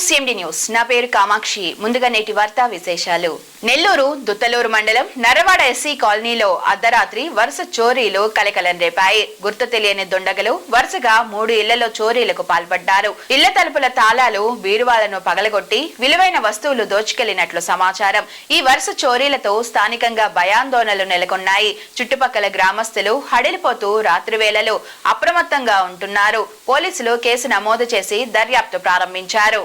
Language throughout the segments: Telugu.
CMD న్యూస్ నా పేరు కామాక్షి. ముందుగా నేటి వార్తా విశేషాలు. నెల్లూరు దుత్తలూరు మండలం నరవాడ ఎస్సీ కాలనీలో అర్ధరాత్రి వరుస చోరీలు కలకలం రేపాయి. గుర్తు తెలియని దుండగులు వరుసగా 3 ఇళ్లలో చోరీలకు పాల్పడ్డారు. ఇళ్ల తలుపుల తాళాలు, బీరువాలను పగలగొట్టి విలువైన వస్తువులు దోచుకెళ్లినట్లు సమాచారం. ఈ వరుస చోరీలతో స్థానికంగా భయాందోళనలు నెలకొన్నాయి. చుట్టుపక్కల గ్రామస్తులు హడిలిపోతూ రాత్రి వేళలో అప్రమత్తంగా ఉంటున్నారు. పోలీసులు కేసు నమోదు చేసి దర్యాప్తు ప్రారంభించారు.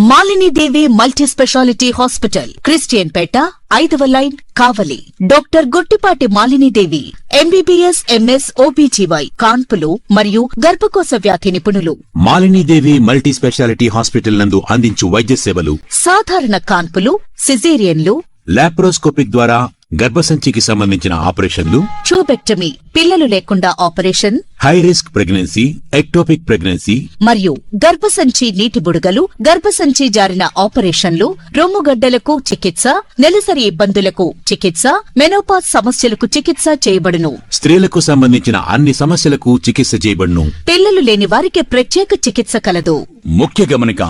Malini Devi multi speciality hospital, Christian Peta, 5వ line, Kavali. Doctor Guttipati Malinidevi, MBBS, MS, OBGY, కాన్పులు మరియు గర్భకోశ వ్యాధి నిపుణులు. మాలినీదేవి మల్టీ స్పెషాలిటీ హాస్పిటల్ నందు అందించు వైద్య సేవలు: సాధారణ కాన్పులు, సిజేరియన్లు, లాప్రోస్కోపిక్ ద్వారా గర్భసంచికి సంబంధించిన ఆపరేషన్లు, ట్యూబెక్టమీ, పిల్లలు లేకుండా operation, high risk pregnancy, ectopic pregnancy మరియు గర్భసంచి నీటి బుడగలు, గర్భసంచి జారిన ఆపరేషన్లు, రొమ్ముగడ్డలకు చికిత్స, నెలసరి ఇబ్బందులకు చికిత్స, మెనోపాజ్ సమస్యలకు చికిత్స చేయబడును. స్త్రీలకు సంబంధించిన అన్ని సమస్యలకు చికిత్స చేయబడును. పిల్లలు లేని వారికి ప్రత్యేక చికిత్స కలదు. ముఖ్య గమనిక: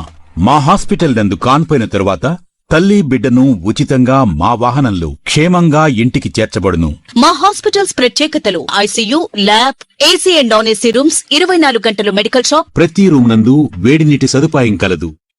మా హాస్పిటల్ నందు కాన్పోయిన తరువాత తల్లి బిడ్డను ఉచితంగా మా వాహనంలో క్షేమంగా ఇంటికి చేర్చబడును. మా హాస్పిటల్స్ ప్రత్యేకతలు: ICU, lab, AC and non AC rooms, 24 గంటలు మెడికల్ షాప్, ప్రతి రూమ్ నందు వేడి నీటి సదుపాయం కలదు.